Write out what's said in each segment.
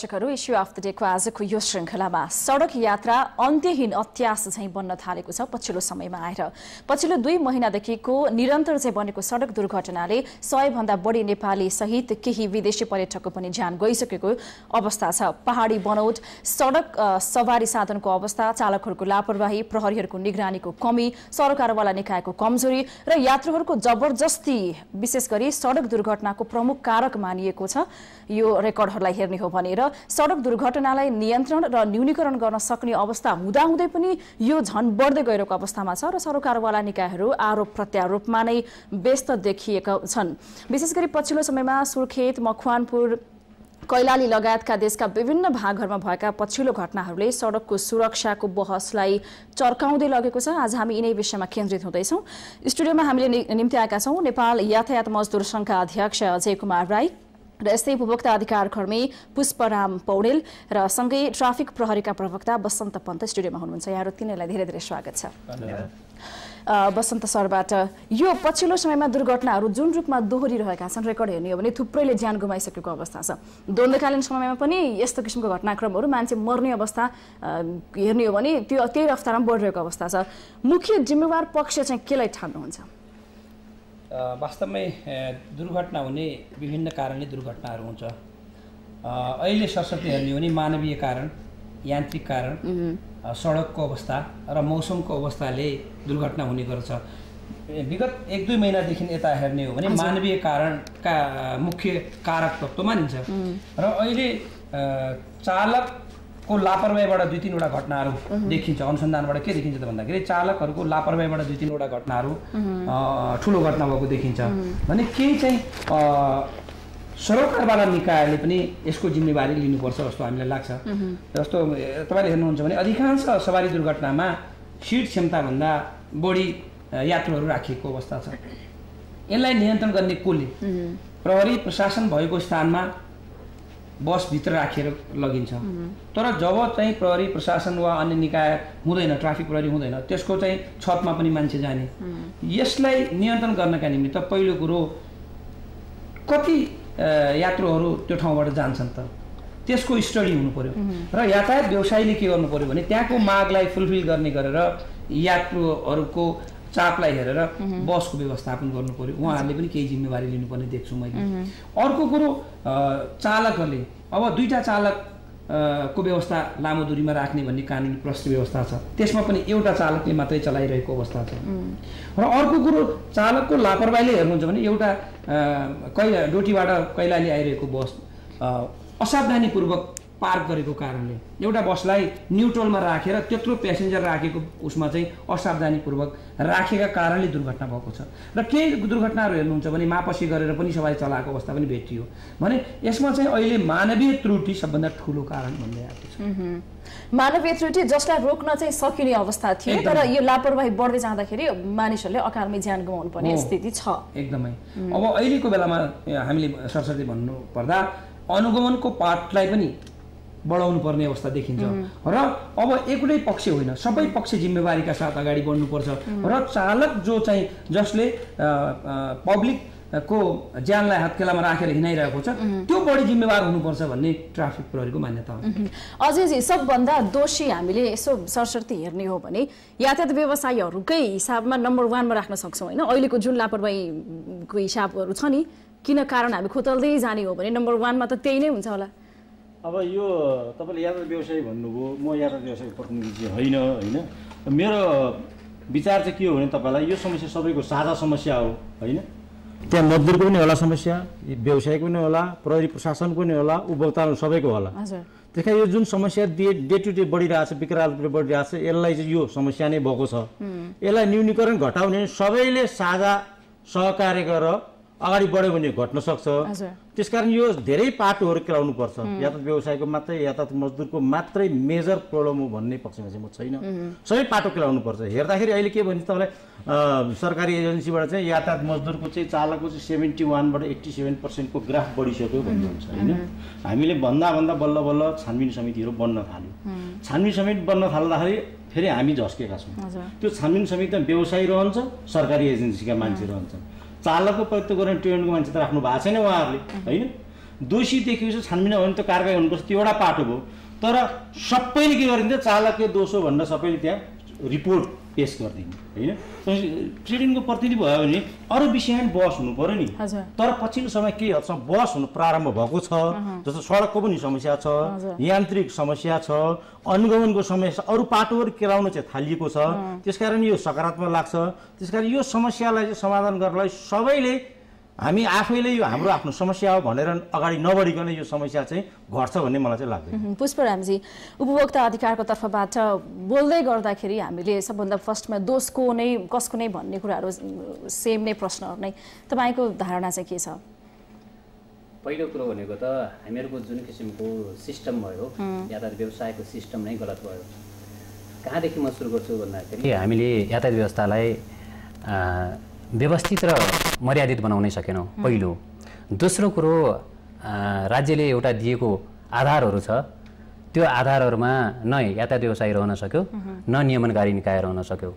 दर्शकहरू, issue of the डेको आजको यो श्रृङ्खलामा सडक यात्रा अन्त्यहीन अत्यास झैं बन्न थालेको छ पछिल्लो समयमा आएर। पछिल्लो 2 महिनादेखिको निरन्तर चाहिँ बनेको सडक दुर्घटनाले 100 भन्दा बढी नेपाली सहित केही विदेशी पर्यटकको पनि ज्यान गइसकेको अवस्था छ। पहाडी बनौट, सडक सवारी साधनको अवस्था, चालकहरूको लापरवाही, प्रहरीहरूको निगरानीको कमी, सरकारवाला निकायको कमजोरी र यात्रुहरूको जबरजस्ती विशेष गरी सडक दुर्घटनाको प्रमुख कारक मानिएको छ। यो रेकर्डहरूलाई हेर्ने हो भने र सडक दुर्घटनालाई नियन्त्रण र न्यूनीकरण गर्न सक्ने अवस्था हुँदाहुँदै पनि यो झन बढ्दै गएको अवस्थामा छ र सरकारवाला निकायहरू आरोप प्रत्यारोपमा नै व्यस्त देखिएका छन्। विशेष गरी पछिल्लो समयमा सुर्खेत, मकवानपुर, कैलाली लगायतका देशका विभिन्न भागहरूमा भएका पछिल्लो घटनाहरूले सडकको सुरक्षाको बहसलाई चर्काउँदै लगेको छ। आज हामी यिनै विषयमा केन्द्रित हुँदैछौँ। स्टुडियोमा हामीले निम्ति आएका छौँ नेपाल यातायात मजदुर सङ्घका अध्यक्ष अजय कुमार राई र यस्तै उपभोक्ता अधिकार कर्मी पुष्पराम पौडेल र सँगै ट्राफिक प्रहरीका प्रवक्ता बसन्त पन्त स्टुडियोमा हुनुहुन्छ। यहाँहरू तिनैलाई धेरै धेरै स्वागत छ। बसन्त सरबाट, यो पछिल्लो समयमा दुर्घटनाहरू जुन रूपमा दोहोरिरहेका छन्, रेकर्ड हेर्ने हो भने थुप्रैले ज्यान गुमाइसकेको अवस्था छ। द्वन्द्वकालीन समयमा पनि यस्तो किसिमको घटनाक्रमहरू, मान्छे मर्ने अवस्था हेर्ने हो भने त्यही रफ्तारमा बढिरहेको अवस्था छ। मुख्य जिम्मेवार पक्ष चाहिँ केलाई ठान्नुहुन्छ? वास्तवमै दुर्घटना हुने विभिन्न कारणले दुर्घटनाहरू हुन्छ। अहिले सरस्वती हेर्ने हो भने मानवीय कारण, यान्त्रिक कारण, सडकको अवस्था र मौसमको अवस्थाले दुर्घटना हुने गर्छ। विगत 1-2 महिनादेखि यता हेर्ने हो भने मानवीय कारणका मुख्य कारक तत्त्व मानिन्छ र अहिले चालकको लापरवाहीबाट 2-3 वटा घटनाहरू देखिन्छ। अनुसन्धानबाट के देखिन्छ त भन्दाखेरि चालकहरूको लापरवाहीबाट 2-3 वटा घटनाहरू ठुलो घटना भएको देखिन्छ। भने केही चाहिँ सरकारवाला निकायले पनि यसको जिम्मेवारी लिनुपर्छ जस्तो हामीलाई लाग्छ। जस्तो तपाईँले हेर्नुहुन्छ भने अधिकांश सवारी दुर्घटनामा सिट क्षमताभन्दा बढी यात्रुहरू राखिएको अवस्था छ। यसलाई नियन्त्रण गर्ने कसले? प्रहरी प्रशासन भएको स्थानमा बसभित्र राखेर लगिन्छ। तर जब चाहिँ प्रहरी प्रशासन वा अन्य निकाय हुँदैन, ट्राफिक प्रहरी हुँदैन, त्यसको चाहिँ छतमा पनि मान्छे जाने। यसलाई नियन्त्रण गर्नका निमित्त पहिलो कुरो कति यात्रुहरू त्यो ठाउँबाट जान्छन् त त्यसको स्टडी हुनु पर्यो र यातायात व्यवसायीले के गर्नु पर्यो भने त्यहाँको मागलाई फुलफिल गर्ने गरेर यात्रुहरूको चापलाई हेरेर बसको व्यवस्थापन गर्नु पर्यो। उहाँहरूले पनि केही जिम्मेवारी लिनुपर्ने देख्छु मैले। अर्को कुरो, चालकहरूले अब 2टा चालकको व्यवस्था लामो दूरीमा राख्ने भन्ने कानुनी प्रश्न व्यवस्था छ, त्यसमा पनि एउटा चालकले मात्रै चलाइरहेको अवस्था छ। र अर्को कुरो, चालकको लापरवाहीले हेर्नुहुन्छ भने एउटा डोटीबाट कैलाली आइरहेको बस असावधानीपूर्वक पार्क गरेको कारणले एउटा बसलाई न्युट्रलमा राखेर त्यत्रो प्यासेन्जर राखेको उसमा चाहिँ असावधानीपूर्वक राखेका कारणले दुर्घटना भएको छ। र केही दुर्घटनाहरू हेर्नुहुन्छ भने मापसी गरेर पनि सवारी चलाएको अवस्था पनि भेटियो। भने यसमा चाहिँ अहिले मानवीय त्रुटि सबभन्दा ठुलो कारण भन्दै आएको छ। मानवीय त्रुटि जसलाई रोक्न चाहिँ सकिने अवस्था थियो, तर यो लापरवाही बढ्दै जाँदाखेरि मानिसहरूले अकालमै ज्यान गुमाउनु पर्ने स्थिति छ। एकदमै। अब अहिलेको बेलामा हामीले सरस्वती भन्नु पर्दा अनुगमनको पाठलाई पनि बढाउनु पर्ने अवस्था देखिन्छ र अब एउटै पक्ष होइन, सबै पक्ष जिम्मेवारीका साथ अगाडि बढ्नुपर्छ र चालक जसले पब्लिकको ज्यानलाई हत्केलामा राखेर हिँडाइरहेको छ त्यो बढी जिम्मेवार हुनुपर्छ भन्ने ट्राफिक प्रहरीको मान्यता हो। अझै सबभन्दा दोषी हामीले यसो सरस्वती हेर्ने हो भने यातायात व्यवसायीहरूकै हिसाबमा नम्बर 1 मा राख्न सक्छौँ होइन? अहिलेको जुन लापरवाहीको हिसाबहरू छ नि, किन कारण हामी खोतल्दै जाने हो भने नम्बर 1 मा त त्यही नै हुन्छ होला। अब यो तपाईँले यातायात व्यवसायी भन्नुभयो, म यातायात व्यवसायी प्रतिनिधि होइन होइन। मेरो विचार चाहिँ के हो भने तपाईँलाई यो समस्या सबैको साझा समस्या हो होइन? त्यहाँ मजदुरको पनि होला समस्या, व्यवसायको पनि होला, प्रहरी प्रशासनको पनि होला, उपभोक्ताहरू सबैको होला। त्यस कारण यो जुन समस्या डे टु डे बढिरहेछ, विकराल रूपले बढिरहेछ, यसलाई चाहिँ यो समस्या नै भएको छ। यसलाई न्यूनीकरण घटाउने सबैले साझा सहकार्य गरेर अगाडि बढ्यो भने घट्न सक्छ। त्यसकारण यो धेरै पाटोहरू केलाउनु पर्छ। यातायात व्यवसायको मात्रै, यातायात मजदुरको मात्रै मेजर प्रब्लम हो भन्ने पक्षमा चाहिँ म छैन। सबै पाटो केलाउनु पर्छ। हेर्दाखेरि अहिले के भन्छ तपाईँलाई, सरकारी एजेन्सीबाट चाहिँ यातायात मजदुरको चाहिँ चालकको चाहिँ 71 बाट 87% को ग्राफ बढिसक्यो भन्नुहुन्छ होइन? हामीले भन्दा बल्ल बल्ल छानबिन समितिहरू बन्न थाल्यो। छानबिन समिति बन्न थाल्दाखेरि फेरि हामी झस्केका छौँ। त्यो छानबिन समितिमा व्यवसायी रहन्छ, सरकारी एजेन्सीका मान्छे रहन्छन्। चालकको प्रयुक्त गर्ने ट्रेनको मान्छे त राख्नु भएको छैन उहाँहरूले होइन? दोषी देखिएको छ छानबिन हो भने त कारबाही हुनुपर्छ, त्यो एउटा पाटो भयो। तर सबैले के गरिदिन्छ, चालकले दोष हो भनेर सबैले त्यहाँ रिपोर्ट पेश गरिदिने होइन। ट्रेडिङको प्रतिनिधि भयो भने अरू विषयमा बहस हुनु पर्यो नि। तर पछिल्लो समय केही हदसम्म बहस हुनु प्रारम्भ भएको छ, जस्तो सडकको पनि समस्या छ, यान्त्रिक समस्या छ, अनुगमनको समस्या, अरू पाटोहरू केलाउन चाहिँ थालिएको छ। त्यसकारण यो सकारात्मक लाग्छ। त्यसकारण यो समस्यालाई चाहिँ समाधान गर्नलाई सबैले हामी आफैले यो हाम्रो आफ्नो समस्या हो भनेर अगाडि नबढिकन यो समस्या चाहिँ घट्छ भन्ने मलाई चाहिँ लाग्दैन। पुष्परामजी, उपभोक्ता अधिकारको तर्फबाट बोल्दै गर्दाखेरि हामीले सबभन्दा फर्स्टमा दोषको नै कसको नै भन्ने कुराहरू सेम नै प्रश्नहरू नै, तपाईँको धारणा चाहिँ के छ? पहिलो कुरो भनेको त हामीहरूको जुन किसिमको सिस्टम भयो, यातायात व्यवसायको सिस्टम नै गलत भयो। कहाँदेखि म सुरु गर्छु भन्दाखेरि हामीले यातायात व्यवस्थालाई व्यवस्थित र मर्यादित बनाउनै सकेनौँ पहिलो। दोस्रो कुरो, राज्यले एउटा दिएको आधारहरू छ, त्यो आधारहरूमा न यातायात व्यवसाय रहन सक्यो, न नियमनकारी निकाय रहन सक्यो।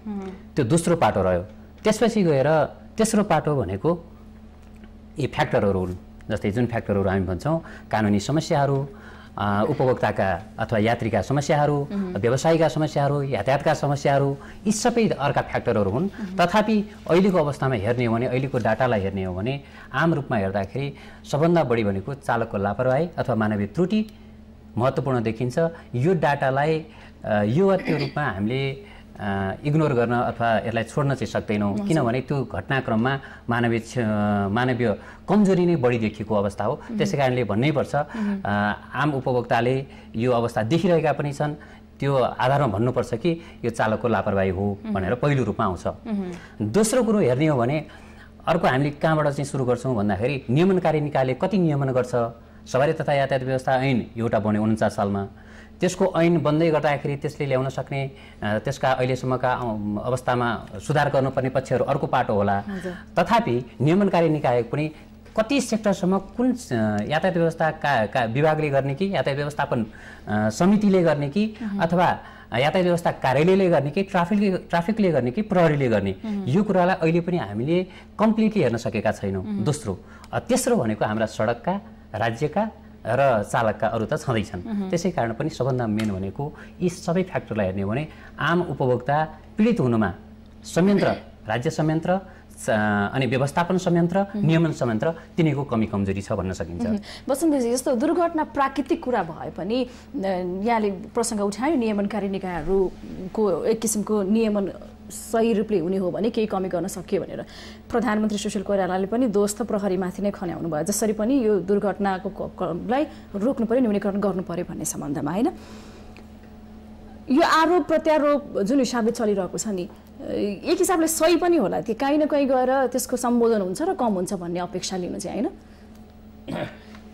त्यो दोस्रो पाटो रह्यो। त्यसपछि गएर तेस्रो पाटो भनेको यी फ्याक्टरहरू हुन्, जस्तै जुन फ्याक्टरहरू हामी भन्छौँ कानुनी समस्याहरू, उपभोक्ताका अथवा यात्रीका समस्याहरू, व्यवसायिका समस्याहरू, यातायातका समस्याहरू, यी सबै अर्का फ्याक्टरहरू हुन्। तथापि अहिलेको अवस्थामा हेर्ने हो भने, अहिलेको डाटालाई हेर्ने हो भने आम रूपमा हेर्दाखेरि सबभन्दा बढी भनेको चालकको लापरवाही अथवा मानवीय त्रुटि महत्त्वपूर्ण देखिन्छ। यो डाटालाई यो त्यो रूपमा हामीले इग्नोर गर्न अथवा यसलाई छोड्न चाहिँ सक्दैनौँ, किनभने त्यो घटनाक्रममा मानवीय कमजोरी नै बढी देखिएको अवस्था हो। त्यसै कारणले भन्नैपर्छ आम उपभोक्ताले यो अवस्था देखिरहेका पनि छन्, त्यो आधारमा भन्नुपर्छ कि यो चालकको लापरवाही हो भनेर पहिलो रूपमा आउँछ। दोस्रो कुरो हेर्ने हो भने अर्को हामीले कहाँबाट चाहिँ सुरु गर्छौँ भन्दाखेरि नियमनकारी निकायले कति नियमन गर्छ। सवारी तथा यातायात व्यवस्था ऐन एउटा बन्यो 49 सालमा। त्यसको ऐन बन्दै गर्दाखेरि त्यसले ल्याउन सक्ने त्यसका अहिलेसम्मका अवस्थामा सुधार गर्नुपर्ने पक्षहरू अर्को पाटो होला। तथापि नियमनकारी निकाय पनि कति सेक्टरसम्म कुन यातायात व्यवस्था विभागले गर्ने कि यातायात व्यवस्थापन समितिले गर्ने कि अथवा यातायात व्यवस्था कार्यालयले गर्ने कि ट्राफिकले गर्ने कि प्रहरीले गर्ने, यो कुरालाई अहिले पनि हामीले कम्प्लिटली हेर्न सकेका छैनौँ। दोस्रो, तेस्रो भनेको हाम्रा सडकका, राज्यका र चालकका अरू त छँदैछन्। त्यसै कारण पनि सबभन्दा मेन भनेको यी सबै फ्याक्टरलाई हेर्ने हो भने आम उपभोक्ता पीडित हुनुमा संयन्त्र, राज्य संयन्त्र अनि व्यवस्थापन संयन्त्र, नियमन संयन्त्र, तिनीको कमी कमजोरी छ भन्न सकिन्छ। वसन्तजी, यस्तो दुर्घटना प्राकृतिक कुरा भए पनि यहाँले प्रसङ्ग उठायो नियमनकारी निकायहरूको एक किसिमको नियमन सही रूपले हुने हो भने केही कमी गर्न सकियो भनेर प्रधानमन्त्री सुशील कोइरालाले पनि दोष त प्रहरीमाथि नै खन्याउनु भयो। जसरी पनि यो दुर्घटनालाई रोक्नु पर्यो, न्यूनीकरण गर्नु पर्यो भन्ने सम्बन्धमा, होइन? यो आरोप प्रत्यारोप जुन हिसाबले चलिरहेको छ नि, एक हिसाबले सही पनि होला, त्यो कहीँ न कहीँ गएर त्यसको सम्बोधन हुन्छ र कम हुन्छ भन्ने अपेक्षा लिनु चाहिँ, होइन?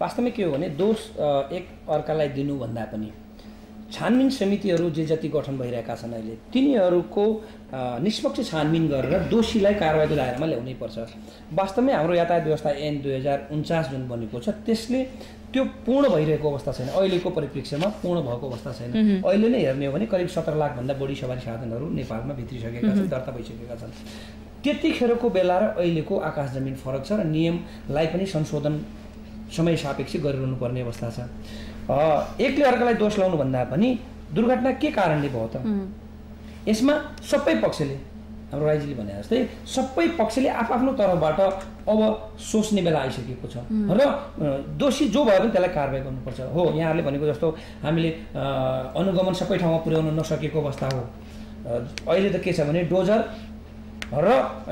वास्तवमा के हो भने दोष एक अर्कालाई दिनुभन्दा पनि छानबिन समितिहरू जे जति गठन भइरहेका छन् अहिले, तिनीहरूको निष्पक्ष छानबिन गरेर दोषीलाई कारबाहीको दायरामा ल्याउनै पर्छ। वास्तवमै हाम्रो यातायात व्यवस्था ऐन 2049 जुन बनेको छ त्यसले त्यो पूर्ण भइरहेको अवस्था छैन। अहिलेको परिप्रेक्ष्यमा पूर्ण भएको अवस्था छैन। अहिले नै हेर्ने हो भने करिब 17 लाखभन्दा बढी सवारी साधनहरू नेपालमा भित्रिसकेका छन्, दर्ता भइसकेका छन्। त्यतिखेरको बेला र अहिलेको आकाश जमिन फरक छ र नियमलाई पनि संशोधन समय सापेक्ष गरिरहनु पर्ने अवस्था छ। एकले अर्कालाई दोष लाउनु भन्दा पनि दुर्घटना के कारणले भयो त, यसमा सबै पक्षले, हाम्रो राईजीले भने जस्तै सबै पक्षले आफ्नो तर्फबाट अब सोच्ने बेला आइसकेको छ र दोषी जो भयो भने त्यसलाई कारबाही गर्नुपर्छ। हो, यहाँहरूले भनेको जस्तो हामीले अनुगमन सबै ठाउँमा पुर्याउन नसकेको अवस्था हो। अहिले त के छ भने डोजर र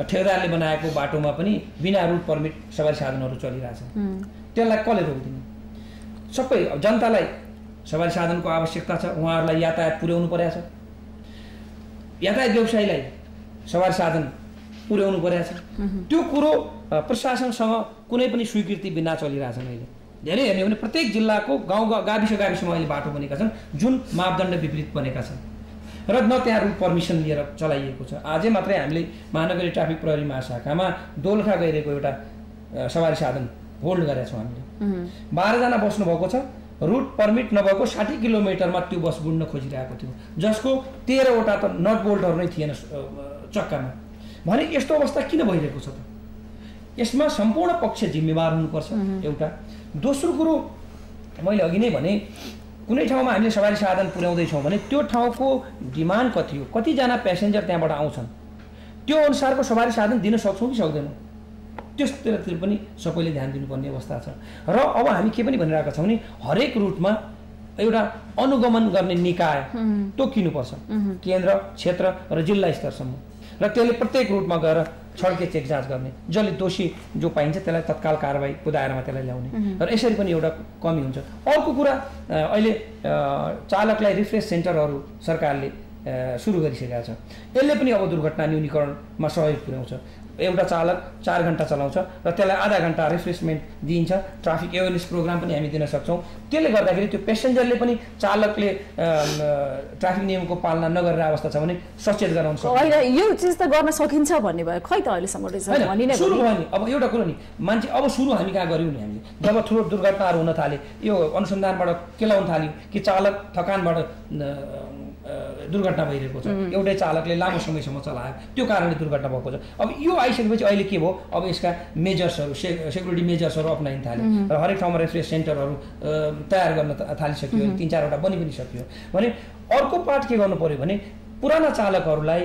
ठेकेदारले बनाएको बाटोमा पनि बिना रुट पर्मिट सवारी साधनहरू चलिरहेछ। त्यसलाई कसले रोक्दिने? सबै जनतालाई सवारी साधनको आवश्यकता छ, उहाँहरूलाई यातायात पुर्याउनु परेको छ, यातायात व्यवसायीलाई सवारी साधन पुर्याउनु परेको छ। त्यो कुरो प्रशासनसँग कुनै पनि स्वीकृति बिना चलिरहेछन्। अहिले धेरै हेर्ने हो भने प्रत्येक जिल्लाको गाविसमा अहिले बाटो बनेका छन् जुन मापदण्ड विपरीत बनेका छन् र न त्यहाँ रुट पर्मिसन लिएर चलाइएको छ। आजै मात्रै हामीले महानगरी ट्राफिक प्रहरी महाशाखामा दोलखा गइरहेको एउटा सवारी साधन होल्ड गरेका छौँ। हामीले 12 जना बस्नु भएको छ, रुट पर्मिट नभएको 60 किलोमिटरमा त्यो बस गुड्न खोजिरहेको थियो, जसको 13वटा त नट बोल्टहरू नै थिएन चक्कामा। भने यस्तो अवस्था किन भइरहेको छ त? यसमा सम्पूर्ण पक्ष जिम्मेवार हुनुपर्छ। एउटा दोस्रो कुरो मैले अघि नै भने कुनै ठाउँमा हामीले सवारी साधन पुर्याउँदैछौँ भने त्यो ठाउँको डिमान्ड कति हो, कतिजना प्यासेन्जर त्यहाँबाट आउँछन्, त्यो अनुसारको सवारी साधन दिन सक्छौँ कि सक्दैनौँ, त्यसतिर पनि सबैले ध्यान दिनुपर्ने अवस्था छ। र अब हामी के पनि भनिरहेका छौँ भने हरेक रुटमा एउटा अनुगमन गर्ने निकाय तोकिनुपर्छ, केन्द्र, क्षेत्र र जिल्ला स्तरसम्म, र त्यसले प्रत्येक रुटमा गएर छड्के चेक जाँच गर्ने, जसले दोषी जो पाइन्छ त्यसलाई तत्काल कारबाहीको दायरामा त्यसलाई ल्याउने, र यसरी पनि एउटा कमी हुन्छ। अर्को कुरा, अहिले चालकलाई रिफ्रेस सेन्टरहरू सरकारले सुरु गरिसकेका छ, यसले पनि अब दुर्घटना न्यूनीकरणमा सहयोग पुर्याउँछ। एउटा चालक 4 घण्टा चलाउँछ र त्यसलाई आधा घण्टा रिफ्रेसमेन्ट दिइन्छ, ट्राफिक एवेरनेस प्रोग्राम पनि हामी दिन सक्छौँ। त्यसले गर्दाखेरि त्यो पेसेन्जरले पनि चालकले ट्राफिक नियमको पालना नगरेर अवस्था छ भने सचेत गराउन सक्छ। होइन, यो चिज त गर्न सकिन्छ भन्ने भयो, खै त अहिलेसम्म सुरु भयो नि। अब एउटा कुरो नि, मान्छे अब सुरु हामी कहाँ गऱ्यौँ नि, हामीले जब ठुलो दुर्घटनाहरू हुन थाले, यो अनुसन्धानबाट के लाउन थाल्यो कि चालक थकानबाट दुर्घटना भइरहेको छ, एउटै चालकले लामो समयसम्म चलायो, त्यो कारणले दुर्घटना भएको छ। अब यो आइसकेपछि अहिले के भयो, अब यसका मेजर्सहरू, सेक्युरिटी मेजर्सहरू अप्नाइन थाल्यो र हरेक ठाउँमा रेफ्रेस सेन्टरहरू तयार गर्न थालिसक्यो, 3-4वटा बनि पनि सक्यो भने अर्को पार्ट के गर्नु पर्यो भने पुराना चालकहरूलाई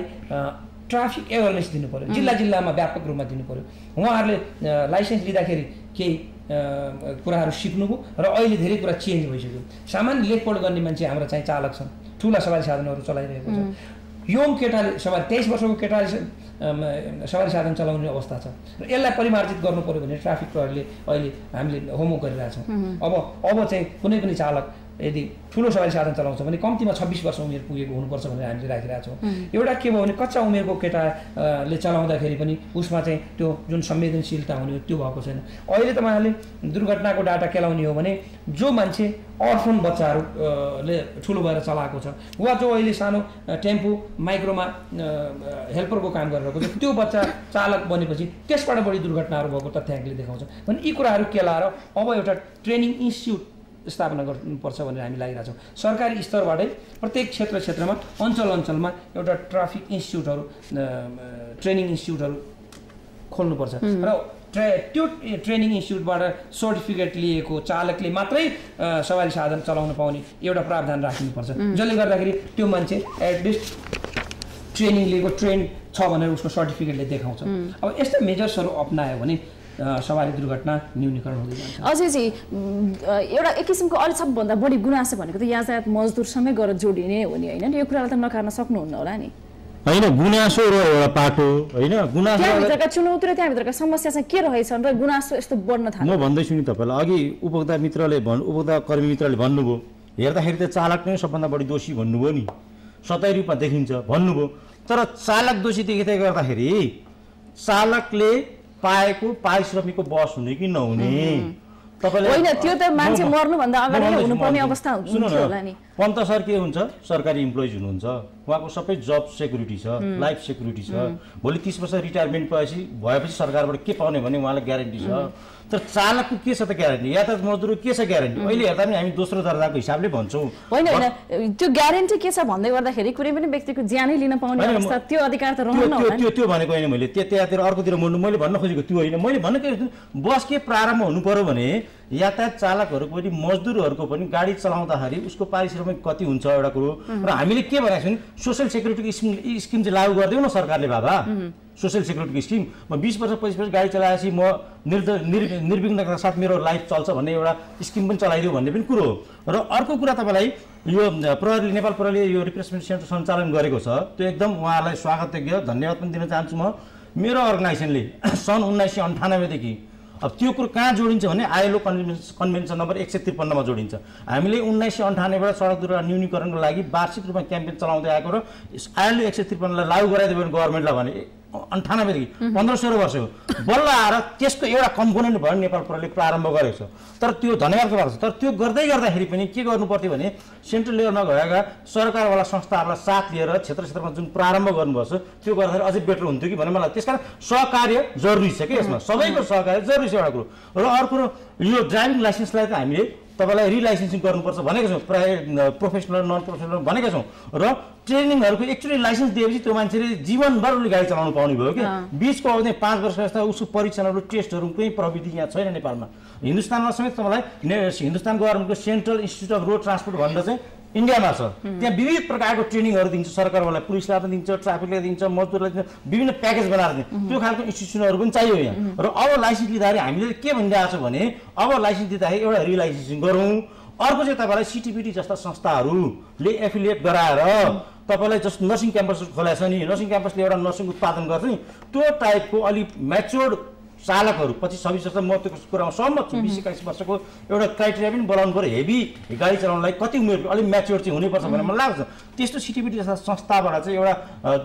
ट्राफिक एवेरनेस दिनु पर्यो, जिल्ला जिल्लामा व्यापक रूपमा दिनु पर्यो। उहाँहरूले लाइसेन्स लिँदाखेरि केही कुराहरू सिक्नुभयो र अहिले धेरै कुरा चेन्ज भइसक्यो। सामान्य लेखपढ गर्ने मान्छे हाम्रो चाहिँ चालक छन्, ठुला सवारी साधनहरू चलाइरहेको छ। यङ केटाले 23 वर्षको केटाले सवारी साधन चलाउने अवस्था छ र यसलाई परिमार्जित गर्नु पर्यो भने ट्राफिक प्रहरीले अहिले हामीले होमवर्क गरिरहेछौँ। अब चाहिँ कुनै पनि चालक यदि ठुलो सवारी साधन चलाउँछ भने कम्तीमा 26 वर्ष उमेर पुगेको हुनुपर्छ भनेर हामीले राखिरहेको छौँ। एउटा के भयो भने कच्चा उमेरको केटाले चलाउँदाखेरि पनि उसमा चाहिँ त्यो जुन संवेदनशीलता हुने त्यो भएको छैन। अहिले तपाईँहरूले दुर्घटनाको डाटा केलाउने हो भने जो मान्छे अर्फन बच्चाहरूले ठुलो भएर चलाएको छ वा जो अहिले सानो टेम्पो माइक्रोमा हेल्परको काम गरिरहेको छ त्यो बच्चा चालक बनेपछि त्यसबाट बढी दुर्घटनाहरू भएको तथ्याङ्कले देखाउँछ। भने यी कुराहरू केलाएर अब एउटा ट्रेनिङ इन्स्टिट्युट स्थापना गर्नुपर्छ भनेर हामी लागिरहेको छौँ। सरकारी स्तरबाटै प्रत्येक क्षेत्रमा अञ्चलमा एउटा ट्राफिक इन्स्टिट्युटहरू, ट्रेनिङ इन्स्टिट्युटहरू खोल्नुपर्छ र त्यो ट्रेनिङ इन्स्टिट्युटबाट सर्टिफिकेट लिएको चालकले मात्रै सवारी साधन चलाउन पाउने एउटा प्रावधान राख्नुपर्छ, जसले गर्दाखेरि त्यो मान्छे एटलिस्ट ट्रेनिङ लिएको ट्रेन छ भनेर उसको सर्टिफिकेटले देखाउँछ। अब यस्ता मेजर्सहरू अप्नायो भने सवारी दुर्घटना न्यूनीकरण हुँदै जान्छ। अझै एउटा एक किसिमको अहिले सबभन्दा बढी गुनासो भनेको त यातायात मजदुरसँगै गएर जोडिने हो नि, होइन? यो कुरालाई त नकार्न सक्नुहुन्न होला नि? होइन, गुनासो र एउटा पाटो, होइन गुनासो त्यहाँभित्रका चुनौती र त्यहाँभित्रका समस्या चाहिँ के रहेछन् र गुनासो यस्तो बढ्न थाल्यो? म भन्दैछु नि तपाईँलाई, अघि उपभोक्ता कर्मी मित्रले भन्नुभयो, हेर्दाखेरि त चालक नै सबभन्दा बढी दोषी भन्नुभयो नि, सतै रूपमा देखिन्छ भन्नुभयो। तर चालक दोषी देखिँदै गर्दाखेरि चालकले पाएको पारिश्रमिकको बस हुने कि नहुने तपाईँले होइन, त्यो त मान्छे मर्नुभन्दा अगाडि नै हुनुपर्ने अवस्था हुन्थ्यो होला नि। पन्त सर के हुन्छ, सरकारी इम्प्लोइज हुनुहुन्छ, उहाँको सबै जब सेक्युरिटी छ, लाइफ सेक्युरिटी छ, भोलि 30 वर्ष रिटायरमेन्ट भएपछि सरकारबाट के पाउने भन्ने उहाँलाई ग्यारेन्टी छ। तर चालकको के छ त ग्यारेन्टी? यातायात मजदुरको के छ ग्यारेन्टी? अहिले हेर्दा पनि हामी दोस्रो दर्जाको हिसाबले भन्छौँ। होइन, त्यो ग्यारेन्टी के छ भन्दै गर्दाखेरि कुनै पनि व्यक्तिको ज्यानै लिन पाउने अवस्था, त्यो अधिकार त रहन्न होला नि? त्यो भनेको होइन मैले, त्यतातिर अर्कोतिर मोड्नु मैले भन्न खोजेको त्यो होइन। मैले भन्न खोजेको बस के प्रारम्भ हुनु पर्यो भने यातायात चालकहरूको पनि मजदुरहरूको पनि गाडी चलाउँदाखेरि उसको पारिश्रमिक कति हुन्छ एउटा कुरो। र हामीले के भनेको छौँ, सोसियल सेक्युरिटीको स्किम चाहिँ लागू गरिदिउँ न सरकारले बाबा, सोसियल सेक्युरिटीको स्किम। म 20 वर्ष 25 वर्ष गाडी चलाएपछि म निर्विघ्नताका साथ मेरो लाइफ चल्छ भन्ने एउटा स्किम पनि चलाइदियो भन्ने पनि कुरो हो। र अर्को कुरा तपाईँलाई यो प्रहरीले, नेपाल प्रहरीले यो रिप्लेसमेन्ट सेन्टर सञ्चालन गरेको छ, त्यो एकदम उहाँहरूलाई स्वागतयोग्य, धन्यवाद पनि दिन चाहन्छु म। मेरो अर्गनाइजेसनले सन् 1998 देखि अब त्यो कुरो कहाँ जोडिन्छ भने आइएलओ कन्भेन्सन नम्बर 153 मा जोडिन्छ। हामीले 1998बाट सडक दुर्घटना न्यूनीकरणको लागि वार्षिक रूपमा क्याम्पेन चलाउँदै आएको र आइएलओ 153 लाई लागू गराइदियो भने गभर्मेन्टलाई भने 98 देखि 15-16 वर्ष हो, बल्ल आएर त्यसको एउटा कम्पोनेन्ट भयो नेपाल प्रहरीले प्रारम्भ गरेको छ। तर त्यो धन्यवादको बात छ। तर त्यो गर्दै गर्दाखेरि पनि के गर्नु पर्थ्यो भने सेन्ट्रल लेभलमा गएका सरकारवाला संस्थाहरूलाई साथ लिएर क्षेत्रमा जुन प्रारम्भ गर्नुपर्छ त्यो गर्दाखेरि अझै बेटर हुन्थ्यो कि भन्ने मलाई। त्यसकारण सहकार्य जरुरी छ कि यसमा, सबैको सहकार्य जरुरी छ एउटा कुरो। र अर्को कुरो, यो ड्राइभिङ लाइसेन्सलाई त हामीले तपाईँलाई रिलाइसेन्सिङ गर्नुपर्छ भनेको छौँ, प्राइभेट प्रोफेसनल नन प्रोफेसनल भनेका छौँ। र ट्रेनिङहरूको एक्चुअली लाइसेन्स दिएपछि त्यो मान्छेले जीवनभर उसले गाडी चलाउनु पाउने भयो कि बिचको अवधि 5 वर्ष जस्ता उसको परीक्षणहरू टेस्टहरू कुनै प्रविधि यहाँ छैन नेपालमा। हिन्दुस्तानमा समेत तपाईँलाई हिन्दुस्तान गभर्मेन्टको central institute off road transport भनेर चाहिँ इन्डियामा छ। त्यहाँ विविध प्रकारको ट्रेनिङहरू दिन्छ सरकारवाला, पुलिसलाई पनि दिन्छ, ट्राफिकलाई दिन्छ, मजदुरलाई दिन्छ, विभिन्न प्याकेज बनाएर दिन्छ। त्यो खालको इन्स्टिट्युसनहरू पनि चाहियो यहाँ। र अब लाइसेन्स लिँदाखेरि हामीले के भनिरहेको छ भने अब लाइसेन्स दिँदाखेरि एउटा रिलाइसेन्सिङ गरौँ। अर्को चाहिँ तपाईँलाई सिटिपिटी जस्ता संस्थाहरूले एफिलिएट गराएर तपाईँलाई जस्तो नर्सिङ क्याम्पस खोलाएको छ नि, नर्सिङ क्याम्पसले एउटा नर्सिङ उत्पादन गर्छ नि, त्यो टाइपको अलिक म्याच्योर्ड चालकहरू 25-26 वर्ष, म त्यो कुरामा सहमत छु। 20-21 वर्षको एउटा क्राइटेरिया पनि बनाउनु पऱ्यो। हेभी गाडी चलाउनलाई कति उमेर अलिक म्याच्योर चाहिँ हुनुपर्छ भन्ने मलाई लाग्छ। त्यस्तो सिटिपिटी जस्ता संस्थाबाट चाहिँ एउटा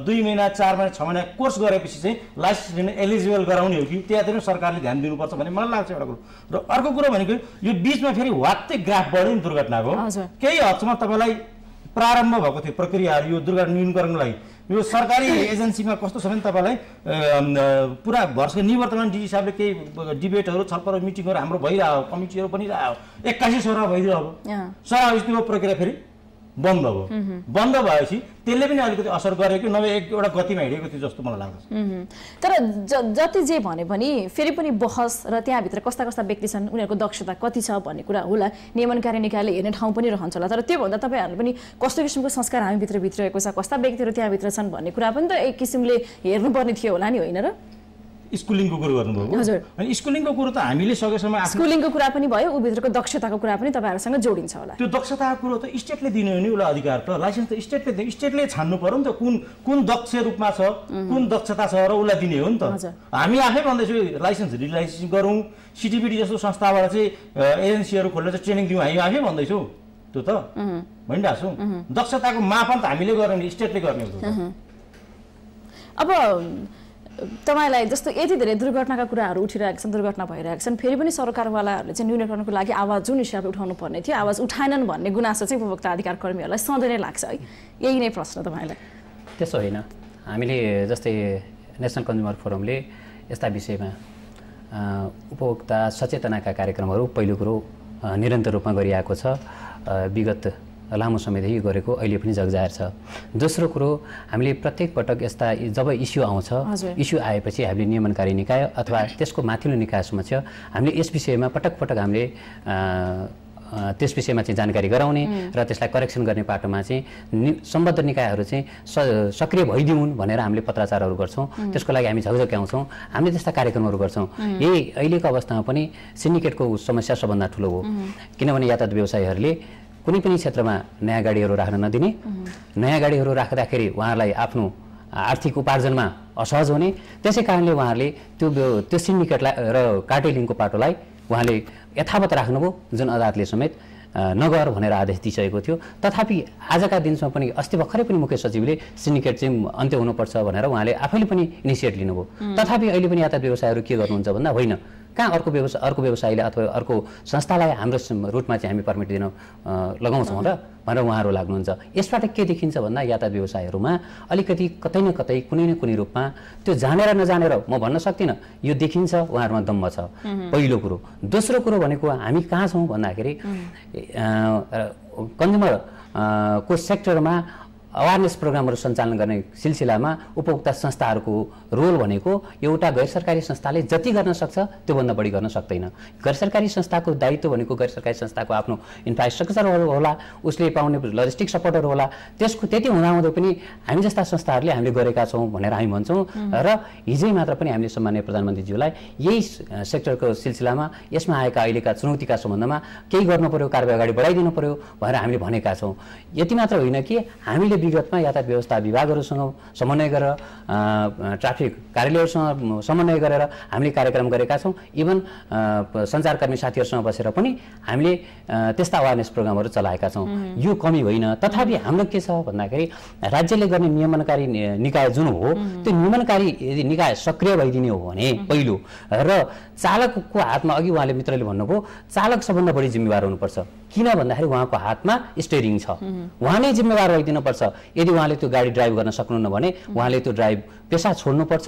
2 महिना 4 महिना 6 महिना कोर्स गरेपछि चाहिँ लाइसेन्स लिन एलिजिबल गराउने हो कि त्यहाँतिर सरकारले ध्यान दिनुपर्छ भन्ने मलाई लाग्छ एउटा कुरो। र अर्को कुरो भनेको यो बिचमा फेरि वात्तै ग्राफ बढ्यो नि दुर्घटनाको। केही हदसम्म तपाईँलाई प्रारम्भ भएको थियो प्रक्रियाहरू यो दुर्घटना न्यूनीकरणको लागि। यो सरकारी एजेन्सीमा कस्तो छ भने तपाईँलाई पुरा भर्सको निवर्तमान डिजी साहबले केही डिबेटहरू छलफल मिटिङहरू हाम्रो भइरह्यो, कमिटीहरू बनिरह्यो, 81 सराह भइदियो। अब सराह त्यो प्रक्रिया फेरि बन्द भयो। बन्द भएपछि त्यसले पनि अलिकति असर गर्यो कि नभए एउटा गतिमा हिँडेको थियो जस्तो मलाई लाग्छ। तर जति जे भने पनि फेरि पनि बहस र त्यहाँभित्र कस्ता कस्ता व्यक्ति छन्, उनीहरूको दक्षता कति छ भन्ने कुरा होला। नियमनकारी निकायले हेर्ने ठाउँ पनि रहन्छ होला। तर त्योभन्दा तपाईँहरूले पनि कस्तो किसिमको संस्कार हामी भित्र भित्रिएको छ, कस्ता व्यक्तिहरू त्यहाँभित्र छन् भन्ने कुरा पनि त एक किसिमले हेर्नुपर्ने थियो होला नि, होइन र? स्कुलिङको कुरो गर्नुभयो। हजुर। अनि स्कुलिङको कुरो त हामीले सकेसम्म स्कुलिङको कुरा पनि भयो, उभित्रको दक्षताको कुरा पनि तपाईँहरूसँग जोडिन्छ होला। त्यो दक्षताको कुरो त स्टेटले दिने हो नि उसलाई अधिकार त। लाइसेन्स त स्टेटले छान्नु पर्यो नि त कुन दक्ष रूपमा छ, कुन दक्षता छ र उसलाई दिने हो नि त। हामी आफै भन्दैछु लाइसेन्स रिलाइसेन्सिङ गरौँ, सिटिपिटी जस्तो संस्थाबाट चाहिँ एजेन्सीहरू खोलेर चाहिँ ट्रेनिङ दिउँ, हामी आफै भन्दैछु। त्यो त भनिरहेको छु। दक्षताको मापन त हामीले गर्ने, स्टेटले गर्ने हो। अब तपाईँलाई जस्तो यति धेरै दुर्घटनाका कुराहरू उठिरहेका छन्, दुर्घटना भइरहेका छन्, फेरि पनि सरकारवालाहरूले चाहिँ न्यूनीकरणको लागि आवाज जुन हिसाबले उठाउनु पर्ने थियो आवाज उठाएनन् भन्ने गुनासो चाहिँ उपभोक्ता अधिकार कर्मीहरूलाई सधैँ नै लाग्छ है। यही नै प्रश्न तपाईँलाई? त्यसो होइन, हामीले जस्तै नेसनल कन्ज्युमर फोरमले यस्ता विषयमा उपभोक्ता सचेतनाका कार्यक्रमहरू पहिलो कुरो निरन्तर रूपमा गरिआएको छ, विगत लामो समयदेखि गरेको अहिले पनि जगजाहेर छ। दोस्रो कुरो, हामीले प्रत्येक पटक यस्ता जब इस्यु आउँछ, इस्यु आएपछि हामीले नियमनकारी निकाय अथवा त्यसको माथिल्लो निकाय समक्ष हामीले यस विषयमा पटक पटक हामीले त्यस विषयमा चाहिँ जानकारी गराउने र त्यसलाई करेक्सन गर्ने पाटोमा चाहिँ सम्बद्ध निकायहरू चाहिँ सक्रिय भइदिउन् भनेर हामीले पत्राचारहरू गर्छौँ। त्यसको लागि हामी झकझक्याउँछौँ, हामीले त्यस्ता कार्यक्रमहरू गर्छौँ। यही अहिलेको अवस्थामा पनि सिन्डिकेटको समस्या सबभन्दा ठुलो हो, किनभने यातायात व्यवसायीहरूले कुनै पनि क्षेत्रमा नयाँ गाडीहरू राख्न नदिने, नयाँ गाडीहरू राख्दाखेरि उहाँहरूलाई आफ्नो आर्थिक उपार्जनमा असहज हुने, त्यसै कारणले उहाँहरूले त्यो सिन्डिकेटलाई र कार्टेलिङको पाटोलाई उहाँले यथावत राख्नुभयो, जुन अदालतले समेत नगर भनेर आदेश दिइसकेको थियो। तथापि आजका दिनसम्म पनि अस्ति भर्खरै पनि मुख्य सचिवले सिन्डिकेट चाहिँ अन्त्य हुनुपर्छ भनेर उहाँले आफैले पनि इनिसिएट लिनुभयो। तथापि अहिले पनि यातायात व्यवसायहरू के गर्नुहुन्छ भन्दा होइन, कहाँ अर्को व्यवसायीले अथवा अर्को संस्थालाई हाम्रो रुटमा चाहिँ हामी पर्मिट दिन लगाउँछौँ र भनेर उहाँहरू लाग्नुहुन्छ। यसबाट के देखिन्छ भन्दा यातायात व्यवसायहरूमा अलिकति कतै न कतै कुनै न कुनै रूपमा त्यो जानेर नजानेर म भन्न सक्दिनँ, यो देखिन्छ उहाँहरूमा दम्भ छ, पहिलो कुरो। दोस्रो कुरो भनेको हामी कहाँ छौँ भन्दाखेरि कन्ज्युमर को सेक्टरमा अवेरनेस प्रोग्रामहरू सञ्चालन गर्ने सिलसिलामा उपभोक्ता संस्थाहरूको रोल भनेको एउटा गैर सरकारी संस्थाले जति गर्न सक्छ त्योभन्दा बढी गर्न सक्दैन। गैर सरकारी संस्थाको दायित्व भनेको गैर सरकारी संस्थाको आफ्नो इन्फ्रास्ट्रक्चरहरू होला, उसले पाउने लजिस्टिक सपोर्टहरू होला, त्यसको त्यति हुँदाहुँदै पनि हामी जस्ता संस्थाहरूले हामीले गरेका छौँ भनेर हामी भन्छौँ। र हिजै मात्र पनि हामीले सम्माननीय प्रधानमन्त्रीज्यूलाई यही सेक्टरको सिलसिलामा यसमा आएका अहिलेका चुनौतीका सम्बन्धमा केही गर्नु पर्यो, कारबाही अगाडि बढाइदिनु पर्यो भनेर हामीले भनेका छौँ। यति मात्र होइन कि हामीले विगतमा यातायात व्यवस्था विभागहरूसँग समन्वय गरेर, ट्राफिक कार्यालयहरूसँग समन्वय गरेर हामीले कार्यक्रम गरेका छौँ। इभन सञ्चारकर्मी साथीहरूसँग बसेर पनि हामीले त्यस्ता अवेरनेस प्रोग्रामहरू चलाएका छौँ। यो कमी होइन। तथापि हाम्रो के छ भन्दाखेरि राज्यले गर्ने नियमनकारी निकाय जुन हो त्यो नियमनकारी यदि निकाय सक्रिय भइदिने हो भने पहिलो, र चालकको हातमा, अघि उहाँले मित्रले भन्नुभयो चालक सबभन्दा बढी जिम्मेवार हुनुपर्छ, किन भन्दाखेरि उहाँको हातमा स्टेरिङ छ, उहाँले जिम्मेवार भइदिनुपर्छ। यदि उहाँले त्यो गाडी ड्राइभ गर्न सक्नुहुन्न भने उहाँले त्यो ड्राइभ पेसा छोड्नुपर्छ।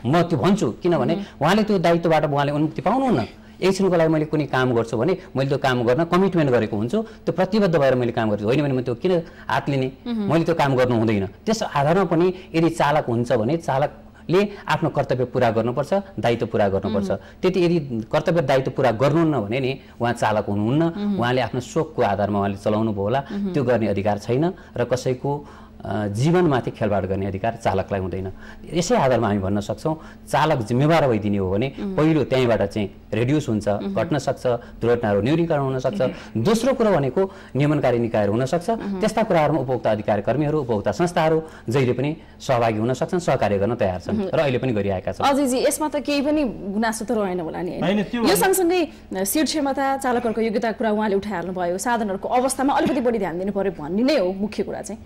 म त्यो भन्छु, किनभने उहाँले त्यो दायित्वबाट उहाँले अनुमति पाउनुहुन्न। एकछिनको लागि मैले कुनै काम गर्छु भने मैले त्यो काम गर्न कमिटमेन्ट गरेको हुन्छु, त्यो प्रतिबद्ध भएर मैले काम गर्छु, होइन भने म त्यो किन हात लिने, मैले त्यो काम गर्नु हुँदैन। त्यस आधारमा पनि यदि चालक हुन्छ भने चालकले आफ्नो कर्तव्य पुरा गर्नुपर्छ, दायित्व पुरा गर्नुपर्छ। त्यति यदि कर्तव्य दायित्व पुरा गर्नुहुन्न भने नि उहाँ चालक हुनुहुन्न, उहाँले आफ्नो सोखको आधारमा उहाँले चलाउनु भयो होला, त्यो गर्ने अधिकार छैन र कसैको जीवनमाथि खेलवाड गर्ने अधिकार चालकलाई हुँदैन। यसै आधारमा हामी भन्न सक्छौँ चालक जिम्मेवार भइदिने हो भने पहिलो त्यहीँबाट चाहिँ रेड्युस हुन्छ, घट्न सक्छ, दुर्घटनाहरू न्यूनीकरण हुन सक्छ। दोस्रो कुरो भनेको नियमनकारी निकायहरू हुन सक्छ, त्यस्ता कुराहरूमा उपभोक्ता अधिकार कर्मीहरू, उपभोक्ता संस्थाहरू जहिले पनि सहभागी हुन सक्छन्, सहकार्य गर्न तयार छन् र अहिले पनि गरिरहेका छन्। अझैजी यसमा त केही पनि गुनासो त रहेन होला नि हैन? यो सँगसँगै सीट क्षमता, चालकहरूको योग्यता कुरा उहाँले उठाइहाल्नु भयो, साधनहरूको अवस्थामा अलिकति बढी ध्यान दिनु पर्यो भन्ने नै हो मुख्य कुरा चाहिँ।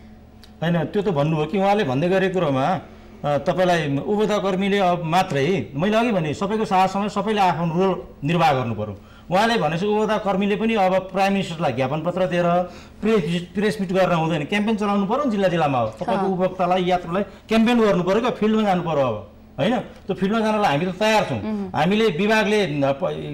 होइन, त्यो त भन्नुभयो कि उहाँले भन्दै गरेको कुरोमा तपाईँलाई उपभोक्ता कर्मीले अब मात्रै, मैले अघि भने सबैको साहससँग सबैले आफ्नो रोल निर्वाह गर्नु पर्यो। उहाँले भनेपछि उपभोक्ता कर्मीले पनि अब प्राइम मिनिस्टरलाई ज्ञापन पत्र दिएर प्रेस मिट गरेर हुँदैन, क्याम्पेन चलाउनु पर्यो नि जिल्ला जिल्लामा। अब तपाईँको उपभोक्तालाई, यात्रुलाई क्याम्पेन गर्नु पर्यो क्या, फिल्डमा जानु पर्यो अब, होइन? त्यो फिल्डमा जानलाई हामी त तयार छौँ। हामीले विभागले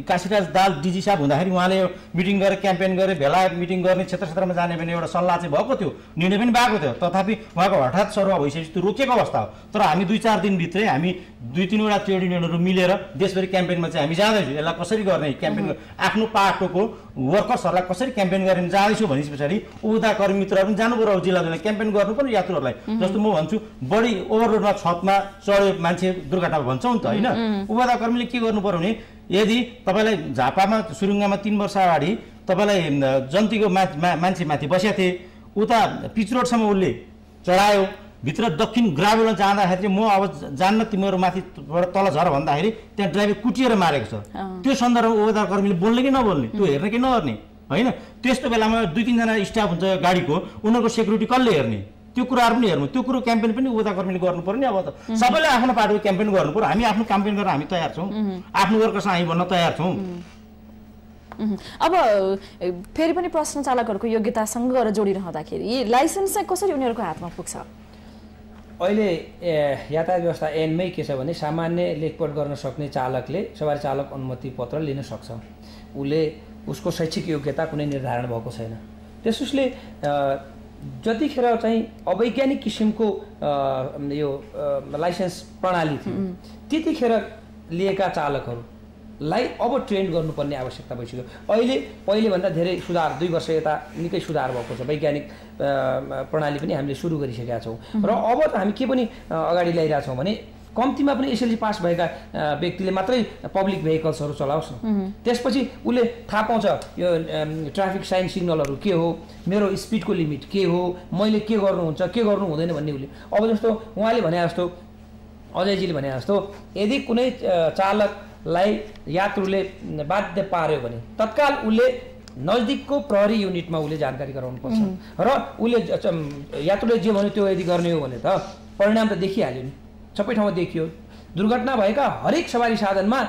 काशीराज दाल डिजी साहब हुँदाखेरि उहाँले मिटिङ गरेर क्याम्पेन गरेर भेला मिटिङ गर्ने क्षेत्रमा जाने भने एउटा सल्लाह चाहिँ भएको थियो, निर्णय पनि भएको थियो। तथापि उहाँको हठात सरुवा भइसकेपछि त्यो रोकेको अवस्था हो। तर हामी 2-4 दिनभित्रै हामी 2-3वटा ट्रेड युनियनहरू मिलेर देशभरि क्याम्पेनमा चाहिँ हामी जाँदैछौँ। यसलाई कसरी गर्ने क्याम्पेन, आफ्नो पाटोको वर्कर्सहरूलाई कसरी क्याम्पेन गर्ने जाँदैछु भनेपछि पछाडि उपभोक्ता कर्मी मित्रहरू पनि जानु पर्यो जिल्ला जिल्ला क्याम्पेन गर्नु पर्यो यात्रुहरूलाई। जस्तो म भन्छु बढी ओभरलोडमा छतमा चढ्यो मान्छे दुर्घटना भन्छौँ नि त, होइन? उपभोक्ता कर्मीले के गर्नु पर्यो भने यदि तपाईँलाई झापामा सुरुङ्गामा 3 वर्ष अगाडि तपाईँलाई जन्तीको मान्छे माथि बसेका थिए, उता पिच रोडसम्म उसले चढायो, भित्र दक्षिण ग्राभेलमा जाँदाखेरि चाहिँ म अब जान्न तिमीहरू माथिबाट तल झर भन्दाखेरि त्यहाँ ड्राइभर कुटिएर मारेको छ। त्यो सन्दर्भमा उपभोक्ता कर्मीले बोल्ने कि नबोल्ने, त्यो हेर्ने कि नहेर्ने, होइन? त्यस्तो बेलामा 2-3 जना स्टाफ हुन्छ गाडीको, उनीहरूको सेक्युरिटी कसले हेर्ने? त्यो कुराहरू पनि हेर्नु, त्यो कुरो क्याम्पेन पनि उपभोक्ता कर्मीले गर्नु पर्यो नि। अब त सबैले आफ्नो पार्टीको क्याम्पेन गर्नु पर्यो। हामी आफ्नो क्याम्पेन गरेर हामी तयार छौँ, आफ्नो वर्कर्सलाई हामी भन्न तयार छौँ। अब फेरि पनि प्रश्न चालकहरूको योग्यतासँग गएर जोडिरहँदाखेरि लाइसेन्स चाहिँ कसरी उनीहरूको हातमा पुग्छ? अहिले यातायात व्यवस्था ऐनमै के छ भने सामान्य लेखपढ गर्न सक्ने चालकले सवारी चालक अनुमति पत्र लिन सक्छ। उसको शैक्षिक योग्यता कुनै निर्धारण भएको छैन। त्यसोसले जतिखेर चाहिँ अवैज्ञानिक किसिमको यो लाइसेन्स प्रणाली थियो त्यतिखेर लिएका चालकहरूलाई अब ट्रेन गर्नुपर्ने आवश्यकता भइसक्यो। पहिलेभन्दा धेरै सुधार, 2 वर्ष यता निकै सुधार भएको छ। वैज्ञानिक प्रणाली पनि हामीले सुरु गरिसकेका छौँ र अब त हामी के पनि अगाडि ल्याइरहेछौँ भने कम्तीमा पनि एसएलसी पास भएका व्यक्तिले मात्रै पब्लिक भेहिकल्सहरू चलाओस् न। त्यसपछि उसले थाहा पाउँछ यो ट्राफिक साइन सिग्नलहरू के हो, मेरो स्पिडको लिमिट के हो, मैले के गर्नुहुन्छ के गर्नु हुँदैन भन्ने उसले। अब जस्तो उहाँले भने जस्तो, अजयजीले भने जस्तो यदि कुनै चालकलाई यात्रुले बाध्य पार्यो भने तत्काल उसले नजिकको प्रहरी युनिटमा उसले जानकारी गराउनुपर्छ र उसले यात्रुले जे भन्यो त्यो यदि गर्ने हो भने त परिणाम त देखिहाल्यो नि, सबै ठाउँमा देखियो। दुर्घटना भएका हरेक सवारी साधनमा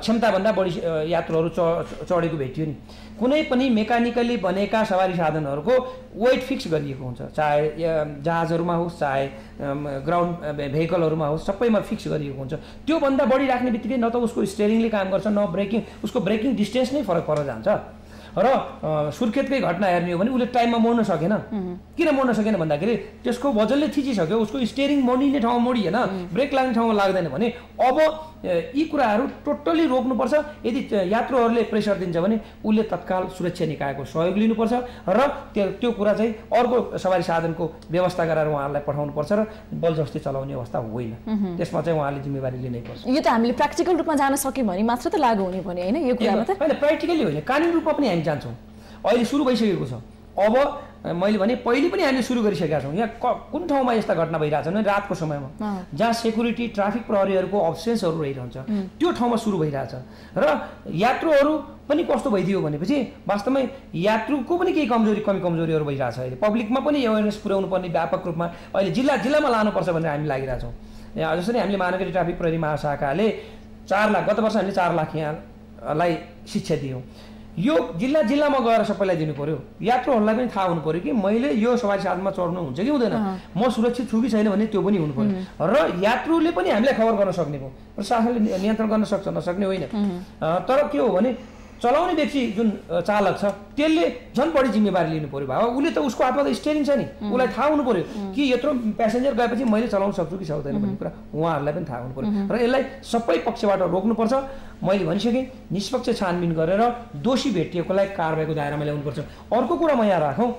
क्षमताभन्दा बढी यात्रुहरू चढेको भेटियो नि। कुनै पनि मेकानिकली बनेका सवारी साधनहरूको वेट फिक्स गरिएको हुन्छ, चाहे जहाजहरूमा होस् चाहे ग्राउन्ड भेहिकलहरूमा होस्, सबैमा फिक्स गरिएको हुन्छ। त्योभन्दा बढी राख्ने बित्तिकै न त उसको स्टियरिङले काम गर्छ, न उसको ब्रेकिङ डिस्टेन्स नै फरक परेर जान्छ। र सुर्खेतकै घटना हेर्ने हो भने उसले टाइममा मोड्न सकेन। किन मोड्न सकेन भन्दाखेरि त्यसको वजनले थिचिसक्यो, उसको स्टियरिङ मोडिने ठाउँमा मोडिएन, ब्रेक लाग्ने ठाउँमा लाग्दैन भने अब यी कुराहरू टोटल्ली रोक्नुपर्छ। यदि यात्रुहरूले प्रेसर दिन्छ भने उसले तत्काल सुरक्षा निकायको सहयोग लिनुपर्छ र त्यो कुरा चाहिँ अर्को सवारी साधनको व्यवस्था गरेर उहाँहरूलाई पठाउनुपर्छ र बलजस्ती चलाउने अवस्था होइन। त्यसमा चाहिँ उहाँले जिम्मेवारी लिनैपर्छ। यो त हामीले प्र्याक्टिकल रूपमा जान सक्यौँ भने मात्र त लागु हुने भने होइन, यो कुरामा त होइन, प्र्याक्टिकली होइन, कानुनी रूपमा पनि हामी जान्छौँ। अहिले सुरु भइसकेको छ। अब मैले भने पहिले पनि हामीले सुरु गरिसकेका छौँ। यहाँ कुन ठाउँमा यस्ता घटना भइरहेछ भने रातको समयमा जहाँ सेक्युरिटी ट्राफिक प्रहरीहरूको अब्सेन्सहरू रहिरहन्छ त्यो ठाउँमा सुरु भइरहेछ र यात्रुहरू पनि कस्तो भइदियो भनेपछि वास्तवमै यात्रुको पनि केही कमी कमजोरीहरू भइरहेछ। अहिले पब्लिकमा पनि एवेरनेस पुर्याउनु पर्ने व्यापक रूपमा अहिले जिल्लामा लानुपर्छ भनेर हामी लागिरहेछौँ। जसरी हामीले महानगरी ट्राफिक प्रहरी महाशाखाले 4 लाख, गत वर्ष हामीले 4 लाख यहाँलाई शिक्षा दियौँ। यो जिल्ला जिल्लामा गएर सबैलाई दिनु पर्यो, यात्रुहरूलाई पनि थाहा हुनु पर्यो कि मैले यो सवारी साधनमा चढ्नु हुन्छ कि हुँदैन, म सुरक्षित छु कि छैन भन्ने त्यो पनि हुनु पर्यो। र यात्रुले पनि हामीलाई खबर गर्न सक्ने भयो, प्रशासनले नियन्त्रण गर्न सक्छ नसक्ने होइन। तर के हो भने चलाउने व्यक्ति जुन चालक छ त्यसले झन् बढी जिम्मेवारी लिनु पर्यो। भाव उसले त उसको हातमा त स्टियरिङ छ नि, उसलाई थाहा हुनु पर्यो कि यत्रो प्यासेन्जर गएपछि मैले चलाउन सक्छु कि सक्दैन भन्ने कुरा उहाँहरूलाई पनि थाहा हुनु पर्यो। र यसलाई सबै पक्षबाट रोक्नुपर्छ। मैले भनिसकेँ निष्पक्ष छानबिन गरेर दोषी भेटिएकोलाई कारबाहीको दायरामा ल्याउनुपर्छ। अर्को कुरा म यहाँ राखौँ,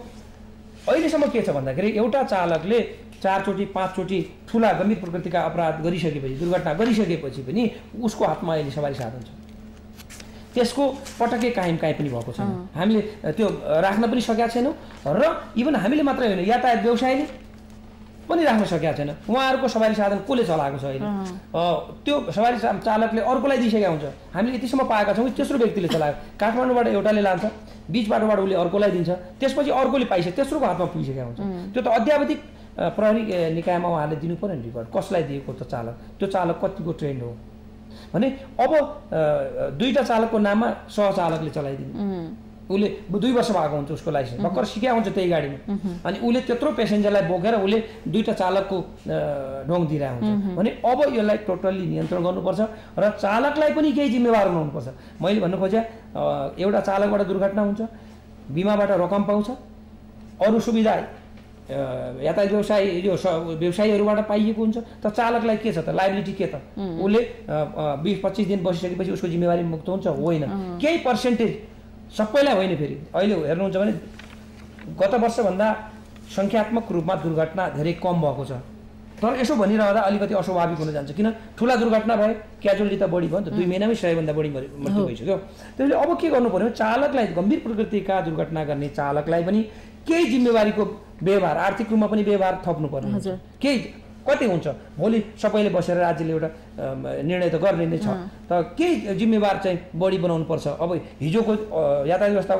अहिलेसम्म के छ भन्दाखेरि एउटा चालकले 4 चोटि 5 चोटि ठुला गम्भीर प्रकृतिका अपराध गरिसकेपछि, दुर्घटना गरिसकेपछि पनि उसको हातमा अहिले सवारी साधन छ, त्यसको पटक्कै कायम पनि भएको छैन। हामीले त्यो राख्न पनि सकेका छैनौँ र इभन हामीले मात्रै होइन यातायात व्यवसायले पनि राख्न सकेका छैन। उहाँहरूको सवारी साधन कसले चलाएको छ अहिले, त्यो सवारी चालकले अर्कोलाई दिइसकेका हुन्छ। हामीले यतिसम्म पाएका छौँ कि तेस्रो व्यक्तिले चलायो, काठमाडौँबाट एउटाले लान्छ, बिच बाटोबाट उसले अर्कोलाई दिन्छ, त्यसपछि अर्कोले पाइसक्यो, तेस्रोको हातमा पुगिसकेका हुन्छ। त्यो त अध्यावधिक प्रहरी निकायमा उहाँहरूले दिनु पर्यो नि रिकर्ड, कसलाई दिएको त चालक, त्यो चालक कतिको ट्रेन्ड हो भने। अब दुईटा चालकको नाममा सहचालकले चलाइदिनु, उसले 2 वर्ष भएको हुन्छ उसको लाइसेन्स, भर्खर सिकेका हुन्छ त्यही गाडीमा, अनि उसले त्यत्रो पेसेन्जरलाई बोकेर उसले दुईटा चालकको ढोङ दिइरहेको हुन्छ भने अब यसलाई टोटल्ली नियन्त्रण गर्नुपर्छ र चालकलाई पनि केही जिम्मेवार बनाउनुपर्छ। मैले भन्नु खोजेँ एउटा चालकबाट दुर्घटना हुन्छ, बिमाबाट रकम पाउँछ, अरू सुविधा यातायात व्यवसायीहरूबाट पाइएको हुन्छ, त चालकलाई के छ त लाइबिलिटी के त, उसले 20-25 दिन बसिसकेपछि उसको जिम्मेवारी मुक्त हुन्छ होइन, केही पर्सेन्टेज, सबैलाई होइन। फेरि अहिले हेर्नुहुन्छ भने गत वर्षभन्दा सङ्ख्यात्मक रूपमा दुर्घटना धेरै कम भएको छ, तर यसो भनिरहँदा अलिकति अस्वाभाविक हुन जान्छ। किन ठुला दुर्घटना भयो, क्याजुअलिटी त बढी भयो नि त, 2 महिनामै 100 भन्दा बढी मृत्यु भइसक्यो। त्यसले अब के गर्नु पर्यो, चालकलाई, गम्भीर प्रकृतिका दुर्घटना गर्ने चालकलाई पनि केही जिम्मेवारीको व्यवहार, आर्थिक रूपमा पनि व्यवहार थप्नु पर्ने हुन्छ। केही कति हुन्छ, भोलि सबैले बसेर राज्यले एउटा निर्णय त गर्ने नै छ, त केही जिम्मेवार चाहिँ बढी बनाउनु पर्छ। अब हिजोको यातायात व्यवस्था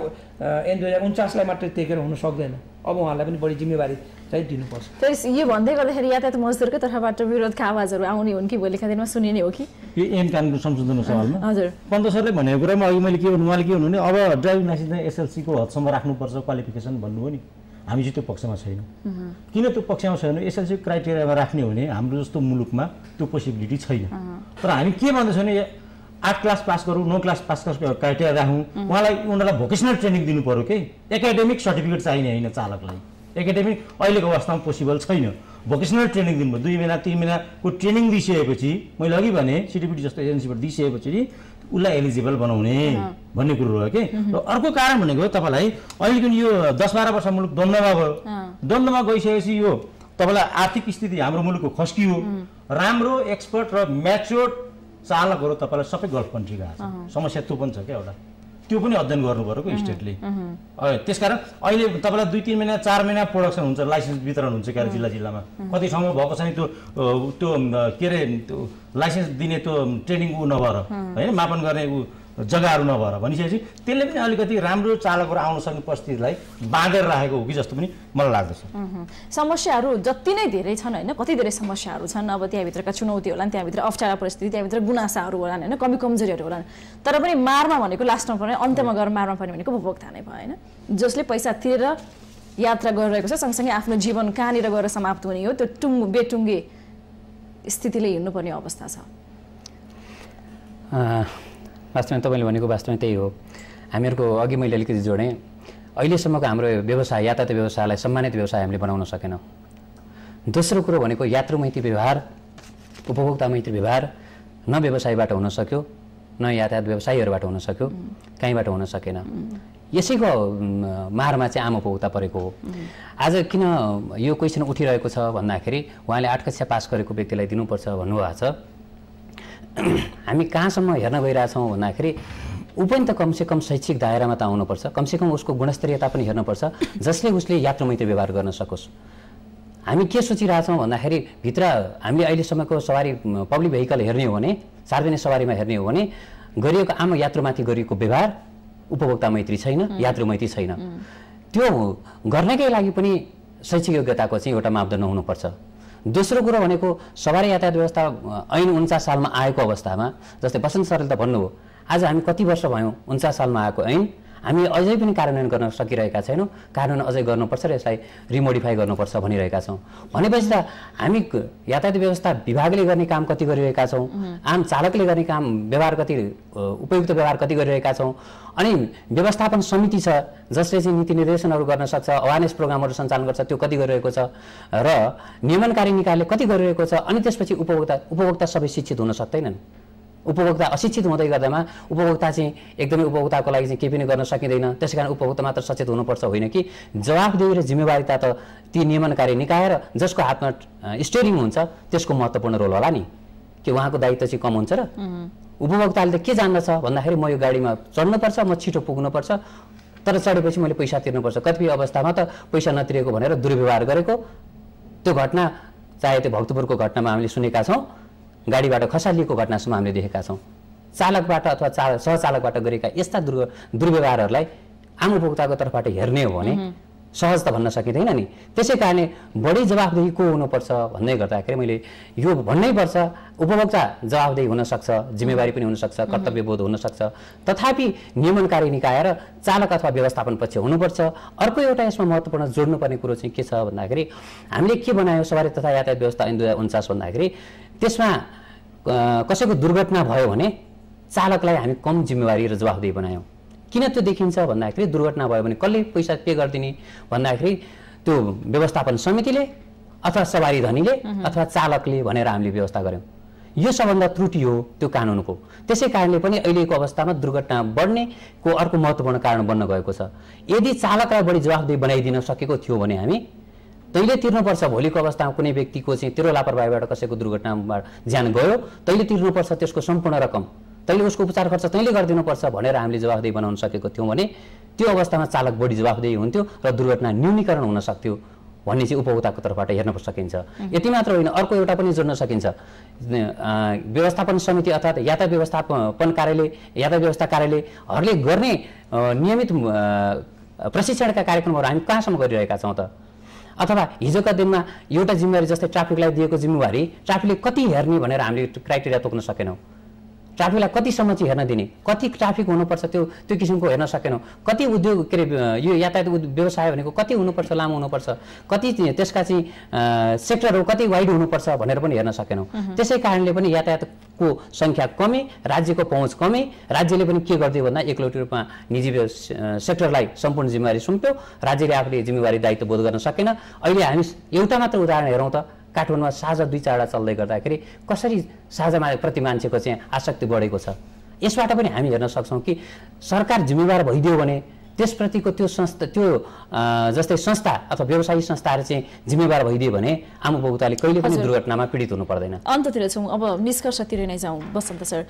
ऐन 2049लाई मात्रै टेकेर हुन सक्दैन, अब उहाँलाई पनि बढी जिम्मेवारी चाहिँ दिनुपर्छ। फेरि यो भन्दै गर्दाखेरि यातायात मजदुरकै तर्फबाट विरोधका आवाजहरू आउने हुन् कि भोलिका दिनमा सुनिने हो कि यो ऐन कानुनको संशोधनको सवालमा? हजुर, पन्त सरले भनेको कुरामा अघि मैले के भन्नु, उहाँले के भन्नु भने अब ड्राइभिङ लाइसेन्स एसएलसीको हदसम्म राख्नुपर्छ क्वालिफिकेसन भन्नुभयो नि, हामी चाहिँ त्यो पक्षमा छैनौँ। किन त्यो पक्षमा छैनौँ, एसएलसी क्राइटेरियामा राख्ने हो भने हाम्रो जस्तो मुलुकमा त्यो पोसिबिलिटी छैन। तर हामी के भन्दैछौँ भने 8 क्लास पास गरौँ, 9 क्लास पास क्राइटेरिया राखौँ, उनीहरूलाई भोकेसनल ट्रेनिङ दिनु पऱ्यो कि, एकाडेमिक सर्टिफिकेट चाहिने होइन चालकलाई, एकाडेमिक अहिलेको अवस्थामा पोसिबल छैन। भोकेसनल ट्रेनिङ दिनुभयो, 2 महिना 3 महिनाको ट्रेनिङ दिइसकेपछि, मैले अघि भने सिटिपिटी जस्तो एजेन्सीबाट दिइसकेपछि उसलाई एलिजिबल बनाउने भन्ने कुरो हो कि। र अर्को कारण भनेको तपाईँलाई अहिले जुन यो 10-12 वर्ष मुलुक द्वन्द्वमा गयो, द्वन्द्वमा गइसकेपछि यो तपाईँलाई आर्थिक स्थिति हाम्रो मुलुकको खस्कियो, राम्रो एक्सपर्ट र म्याच्योर्ड चालकहरू तपाईँलाई सबै गल्फ कन्ट्री गएको छ। समस्या त्यो पनि छ क्या एउटा, त्यो पनि अध्ययन गर्नु पऱ्यो कि स्टेटले। त्यसकारण अहिले तपाईँलाई 2-3 महिना 4 महिना प्रोडक्सन हुन्छ, लाइसेन्स वितरण हुन्छ क्या जिल्ला जिल्लामा, कति ठाउँमा भएको छ नि त्यो के अरे त्यो लाइसेन्स दिने त्यो ट्रेनिङ नभएर होइन, मापन गर्ने जग्गाहरू नभएर भनिसकेपछि त्यसले पनि अलिकति राम्रो चालकहरू आउन सक्ने परिस्थितिलाई बाँधेर राखेको हो कि जस्तो पनि मलाई लाग्दछ। समस्याहरू जति नै धेरै छन् होइन, कति धेरै समस्याहरू छन्, अब त्यहाँभित्रका चुनौती होलान्, त्यहाँभित्र अप्ठ्यारा परिस्थिति, त्यहाँभित्र गुनासाहरू होलान् होइन, कमी कमजोरीहरू होलान्, तर पनि मारमा भनेको लास्टमा पर्ने, अन्त्यमा गएर मारमा पर्ने भनेको उपभोक्ता नै भयो होइन, जसले पैसा तिरेर यात्रा गरिरहेको छ, सँगसँगै आफ्नो जीवन कहाँनिर गएर समाप्त हुने हो, त्यो बेटुङ्गे स्थितिले हिँड्नुपर्ने अवस्था छ। वास्तवमा तपाईँले भनेको वास्तवमा त्यही हो। हामीहरूको अघि मैले अलिकति जोडेँ, अहिलेसम्मको हाम्रो व्यवसाय, यातायात व्यवसायलाई सम्मानित व्यवसाय हामीले बनाउन सकेनौँ। दोस्रो कुरो भनेको यात्रुमैत्री व्यवहार, उपभोक्ता मैत्री व्यवहार न व्यवसायबाट हुन सक्यो, न यातायात व्यवसायीहरूबाट हुन सक्यो, कहीँबाट हुन सकेन। यसैको मारमा चाहिँ आम उपभोक्ता परेको हो। आज किन यो क्वेसन उठिरहेको छ भन्दाखेरि उहाँले 8 कक्षा पास गरेको व्यक्तिलाई दिनुपर्छ भन्नुभएको छ। हामी कहाँसम्म हेर्न गइरहेछौँ भन्दाखेरि ऊ पनि त कमसेकम शैक्षिक दायरामा त आउनुपर्छ, कमसेकम उसको गुणस्तरीयता पनि हेर्नुपर्छ, जसले उसले यात्रुमैत्री व्यवहार गर्न सकोस्। हामी के सोचिरहेछौँ भन्दाखेरि भित्र हामीले अहिलेसम्मको सवारी पब्लिक भेहिकल हेर्ने हो भने, सार्वजनिक सवारीमा हेर्ने हो भने गरिएको आम यात्रुमाथि गरिएको व्यवहार उपभोक्ता मैत्री छैन, यात्रुमैत्री छैन। त्यो गर्नकै लागि पनि शैक्षिक योग्यताको चाहिँ एउटा मापदण्ड हुनुपर्छ। दोस्रो कुरो भनेको सवारी यातायात व्यवस्था ऐन 49 सालमा आएको अवस्थामा, जस्तै बसन्त सरले त भन्नुभयो, आज हामी कति वर्ष भयौँ 49 सालमा आएको ऐन, हामी अझै पनि कार्यान्वयन गर्न सकिरहेका छैनौँ। कार्यान्वयन अझै गर्नुपर्छ र यसलाई रिमोडिफाई गर्नुपर्छ भनिरहेका छौँ। भनेपछि त हामी यातायात व्यवस्था विभागले गर्ने काम कति गरिरहेका छौँ, आम चालकले गर्ने काम व्यवहार कति उपयुक्त व्यवहार कति गरिरहेका छौँ, अनि व्यवस्थापन समिति छ जसले चाहिँ नीति निर्देशनहरू गर्न सक्छ, अवेरनेस प्रोग्रामहरू सञ्चालन गर्छ, त्यो कति गरिरहेको छ र नियमनकारी निकायले कति गरिरहेको छ। अनि त्यसपछि उपभोक्ता सबै शिक्षित हुन सक्दैनन्। उपभोक्ता अशिक्षित हुँदै गर्दामा उपभोक्ता चाहिँ एकदमै उपभोक्ताको लागि चाहिँ केही पनि गर्न सकिँदैन। त्यसै कारण उपभोक्ता मात्र सचेत हुनुपर्छ होइन कि जवाफदेही र जिम्मेवारिता त ती नियमनकारी निकाय र जसको हातमा स्टियरिङ हुन्छ त्यसको महत्त्वपूर्ण रोल होला नि। कि उहाँको दायित्व चाहिँ कम हुन्छ र उपभोक्ताले त के जान्दछ भन्दाखेरि म यो गाडीमा चढ्नुपर्छ, म छिटो पुग्नुपर्छ, तर चढेपछि मैले पैसा तिर्नुपर्छ। कतिपय अवस्थामा त पैसा नतिरेको भनेर दुर्व्यवहार गरेको त्यो घटना चाहे त्यो भक्तपुरको घटनामा हामीले सुनेका छौँ, गाडीबाट खसालिएको घटनासम्म हामीले देखेका छौँ। चालकबाट अथवा सहचालकबाट गरेका यस्ता दुर्व्यवहारहरूलाई आम उपभोक्ताको तर्फबाट हेर्ने हो भने सहज त भन्न सकिँदैन नि। त्यसै कारणले बढी जवाफदेही को हुनुपर्छ भन्दै गर्दाखेरि मैले यो भन्नै पर्छ, उपभोक्ता जवाफदेही हुनसक्छ, जिम्मेवारी पनि हुनसक्छ, कर्तव्यबोध हुनसक्छ, तथापि नियमनकारी निकाय र चालक अथवा व्यवस्थापन पक्ष हुनुपर्छ। अर्को एउटा यसमा महत्त्वपूर्ण जोड्नुपर्ने कुरो चाहिँ के छ भन्दाखेरि हामीले के बनायौँ सवारी तथा यातायात व्यवस्था ऐन 2049 भन्दाखेरि त्यसमा कसैको दुर्घटना भयो भने चालकलाई हामी कम जिम्मेवारी र जवाफदेही बनायौँ। किन त्यो देखिन्छ भन्दाखेरि दुर्घटना भयो भने कसले पैसा पे गरिदिने भन्दाखेरि त्यो व्यवस्थापन समितिले अथवा सवारी धनीले अथवा चालकले भनेर हामीले व्यवस्था गऱ्यौँ। यो सबभन्दा त्रुटि हो त्यो कानुनको। त्यसै कारणले पनि अहिलेको अवस्थामा दुर्घटना बढ्नेको अर्को महत्त्वपूर्ण कारण बन्न गएको छ। यदि चालकलाई बढी जवाफदेही बनाइदिन सकेको थियो भने हामी तैँले तिर्नुपर्छ। भोलिको अवस्थामा कुनै व्यक्तिको चाहिँ तेरो लापरवाहीबाट कसैको दुर्घटनामा ज्यान गयो, तैँले तिर्नुपर्छ त्यसको सम्पूर्ण रकम, तैँले उसको उपचार खर्च तैँले गरिदिनुपर्छ भनेर हामीले जवाफदेही बनाउन सकेको थियौँ भने त्यो अवस्थामा चालक बढी जवाफदेही हुन्थ्यो र दुर्घटना न्यूनीकरण हुन सक्थ्यो भन्ने चाहिँ उपभोक्ताको तर्फबाट हेर्न सकिन्छ। यति मात्र होइन, अर्को एउटा पनि जोड्न सकिन्छ। व्यवस्थापन समिति अर्थात् यातायात व्यवस्थापन कार्यालय, यातायात व्यवस्था कार्यालयहरूले गर्ने नियमित प्रशिक्षणका कार्यक्रमहरू हामी कहाँसम्म गरिरहेका छौँ त? अथवा हिजोका दिनमा एउटा जिम्मेवारी जस्तै ट्राफिकलाई दिएको जिम्मेवारी ट्राफिकले कति हेर्ने भनेर हामीले क्राइटेरिया तोक्न सकेनौँ। ट्राफिकलाई कतिसम्म चाहिँ हेर्न दिने, कति ट्राफिक हुनुपर्छ त्यो किसिमको हेर्न सकेनौँ। कति उद्योग के अरे यो यातायात व्यवसाय भनेको कति हुनुपर्छ, लामो हुनुपर्छ, कति त्यसका चाहिँ सेक्टरहरू कति वाइड हुनुपर्छ भनेर पनि हेर्न सकेनौँ। त्यसै कारणले पनि यातायातको सङ्ख्या कमी, राज्यको पहुँच कमी, राज्यले पनि के गरिदियो भन्दा एकलौटी रूपमा निजी सेक्टरलाई सम्पूर्ण जिम्मेवारी सुम्प्यो, राज्यले आफूले जिम्मेवारी दायित्व बोध गर्न सकेन। अहिले हामी एउटा मात्र उदाहरण हेरौँ त, काठमाडौँमा साझा 2-4 चल्दै गर्दाखेरि कसरी साझामा प्रति मान्छेको चाहिँ आसक्ति बढेको छ। यसबाट पनि हामी हेर्न सक्छौँ कि सरकार जिम्मेवार भइदियो भने त्यसप्रतिको त्यो जस्तै संस्था अथवा व्यवसायिक संस्थाहरू चाहिँ जिम्मेवार भइदियो भने आम उपभोक्ताले कहिले पनि दुर्घटनामा पीडित हुनु पर्दैन। अन्ततिर छौँ, अब निष्कर्षतिर नै जाउँ बसन्त सर।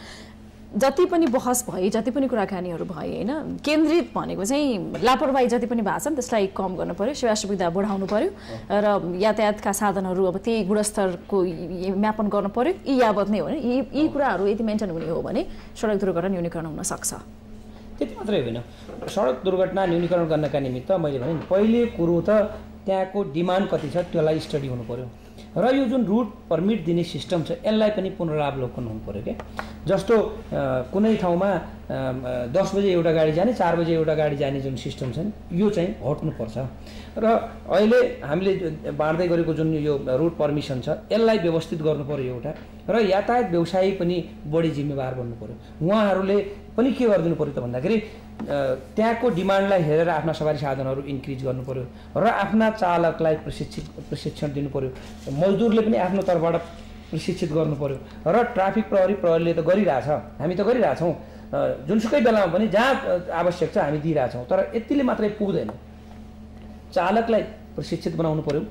जति पनि बहस भए, जति पनि कुराकानीहरू भए होइन, केन्द्रित भनेको चाहिँ लापरवाही जति पनि भएको छ नि त्यसलाई कम गर्नु पर्यो, सेवा सुविधा बढाउनु पर्यो र यातायातका साधनहरू अब त्यही गुणस्तरको म्यापन गर्नु पर्यो। यी यावत नै हो भने यी कुराहरू यदि मेन्टेन हुने हो भने सडक दुर्घटना न्यूनीकरण हुन सक्छ। त्यति मात्रै होइन, सडक दुर्घटना न्यूनीकरण गर्नका निमित्त मैले भने पहिले कुरो त त्यहाँको डिमान्ड कति छ त्यसलाई स्टडी हुनु पर्यो र यो जुन रुट पर्मिट दिने सिस्टम छ यसलाई पनि पुनरावलोकन हुनु पर्यो क्या। जस्तो कुनै ठाउँमा 10 बजे एउटा गाडी जाने, 4 बजे एउटा गाडी जाने जुन सिस्टम छ यो चाहिँ हट्नुपर्छ र अहिले हामीले बाँड्दै गरेको जुन यो रुट पर्मिसन छ यसलाई व्यवस्थित गर्नु पर्यो एउटा, र यातायात व्यवसायी पनि बढी जिम्मेवार बन्नु पर्यो। उहाँहरूले पनि के गरिदिनु पर्यो त भन्दाखेरि त्यहाँको डिमान्डलाई हेरेर आफ्ना सवारी साधनहरू इन्क्रिज गर्नु पर्यो र आफ्ना चालकलाई प्रशिक्षण दिनु पर्यो। मजदुरले पनि आफ्नो तर्फबाट प्रशिक्षित गर्नु पर्यो र ट्राफिक प्रहरीले त गरिरहेछ, हामी त गरिरहेछौँ, जुनसुकै बेलामा पनि जहाँ आवश्यक छ हामी दिइरहेछौँ। तर यतिले मात्रै पुग्दैन, चालकलाई प्रशिक्षित बनाउनु पर्यो,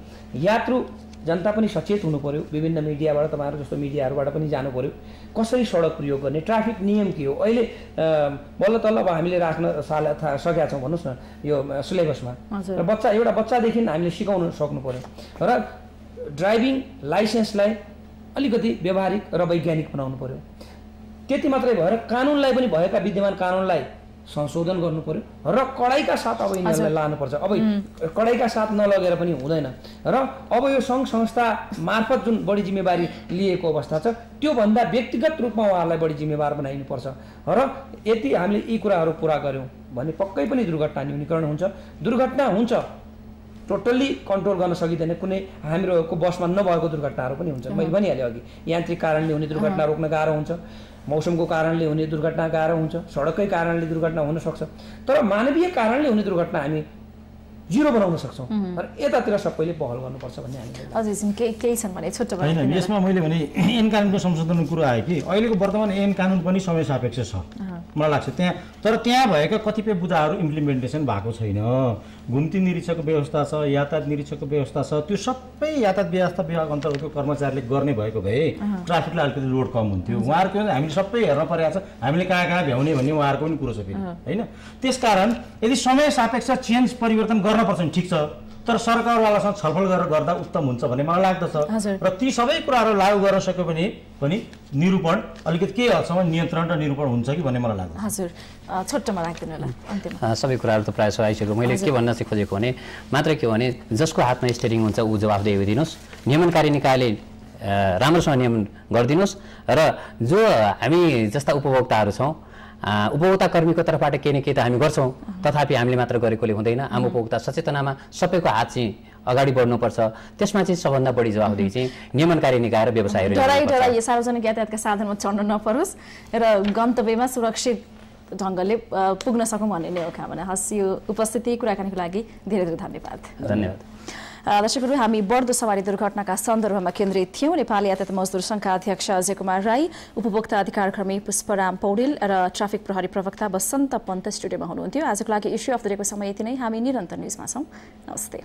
यात्रु जनता पनि सचेत हुनु पर्यो। विभिन्न मिडियाबाट, तपाईँहरू जस्तो मिडियाहरूबाट पनि जानु पर्यो कसरी सडक प्रयोग गर्ने, ट्राफिक नियम के हो। अहिले बल्ल तल्ल अब हामीले राख्न सकेका छौँ भन्नुहोस् न यो सिलेबसमा, र एउटा बच्चादेखि हामीले सिकाउन सक्नु पर्यो र ड्राइभिङ लाइसेन्सलाई अलिकति व्यावहारिक र वैज्ञानिक बनाउनु पर्यो। त्यति मात्रै भएर कानुनलाई पनि, भएका विद्यमान कानुनलाई संशोधन गर्नु पर्यो र कडाइका साथ अब यिनीहरूलाई लानुपर्छ। अब कडाइका साथ नलगेर पनि हुँदैन र अब यो सङ्घ संस्था मार्फत जुन बढी जिम्मेवारी लिएको अवस्था छ त्योभन्दा व्यक्तिगत रूपमा उहाँहरूलाई बढी जिम्मेवार बनाइनुपर्छ र यदि हामीले यी कुराहरू पुरा गऱ्यौँ भने पक्कै पनि दुर्घटना न्यूनीकरण हुन्छ। दुर्घटना हुन्छ टोटल्ली कन्ट्रोल गर्न सकिँदैन, कुनै हामीहरूको बसमा नभएको दुर्घटनाहरू पनि हुन्छ। मैले भनिहालेँ अघि यान्त्रिक कारणले हुने दुर्घटना रोक्न गाह्रो हुन्छ, मौसमको कारणले हुने दुर्घटना गाह्रो हुन्छ, सडककै कारणले दुर्घटना हुन सक्छ, तर मानवीय कारणले हुने दुर्घटना हामी जिरो बनाउन सक्छौँ र यतातिर सबैले पहल गर्नुपर्छ भन्ने हामीले। हजुर केही छन् भने छोटो होइन, यसमा मैले भने ऐन कानुनको संशोधनको कुरो आयो कि अहिलेको वर्तमान ऐन कानुन पनि समय सापेक्ष छ मलाई लाग्छ त्यहाँ, तर त्यहाँ भएका कतिपय बुदाहरू इम्प्लिमेन्टेसन भएको छैन। घुम्ती निरीक्षकको व्यवस्था छ, यातायात निरीक्षकको व्यवस्था छ, त्यो सबै यातायात व्यवस्था विभाग अन्तर्गतको कर्मचारीले गर्ने भएको भए ट्राफिकलाई अलिकति लोड कम हुन्थ्यो। उहाँहरूको हामीले सबै हेर्न परेको छ, हामीले कहाँ कहाँ भ्याउने भन्ने उहाँहरूको पनि कुरो छ फेरि होइन। त्यसकारण यदि समय सापेक्ष चेन्ज परिवर्तन गर्नुपर्छ नि ठिक छ, तर सरकारवालासँग छलफल गरेर गर्दा उत्तम हुन्छ भन्ने मलाई लाग्दछ र ती सबै कुराहरू लागू गर्न सक्यो भने पनि निरूपण अलिकति केही हदसम्म नियन्त्रण र निरूपण हुन्छ कि भन्ने मलाई लाग्छ। हजुर छोटोमा राख्दिनु होला अन्त्यमा। सबै कुराहरू त प्रायः आइसक्यो। मैले के भन्न चाहिँ खोजेको भने मात्र के हो भने जसको हातमा स्टेरिङ हुन्छ ऊ जवाफदेही दिनुहोस्, नियमनकारी निकायले राम्रोसँग नियमन गरिदिनुहोस् र जो हामी जस्ता उपभोक्ताहरू छौँ उपभोक्ता कर्मीको तर्फबाट केही न केही त हामी गर्छौँ, तथापि हामीले मात्र गरेकोले हुँदैन। आम उपभोक्ता सचेतनामा सबैको हात चाहिँ अगाडि बढ्नुपर्छ। त्यसमा चाहिँ सबभन्दा बढी जवाफदेही चाहिँ नियमनकारी निकाय र व्यवसायहरू डराइ सार्वजनिक यातायातका साधनमा चढ्न नपरोस् र गन्तव्यमा सुरक्षित ढङ्गले पुग्न सकौँ भन्ने नै हो कामना। हस्, यो उपस्थिति कुराकानीको लागि धेरै धेरै धन्यवाद। धन्यवाद। दर्शकहरू, हामी बढ्दो सवारी दुर्घटनाका सन्दर्भमा केन्द्रित थियौँ। नेपाली यातायात मजदुर सङ्घका अध्यक्ष अजय कुमार राई, उपभोक्ता अधिकार कर्मी पुष्पराम पौडेल र ट्राफिक प्रहरी प्रवक्ता बसन्त पन्त स्टुडियोमा हुनुहुन्थ्यो। आजको लागि इस्यु अफ द डेको समय यति नै। हामी निरन्तर न्युजमा छौँ। नमस्ते।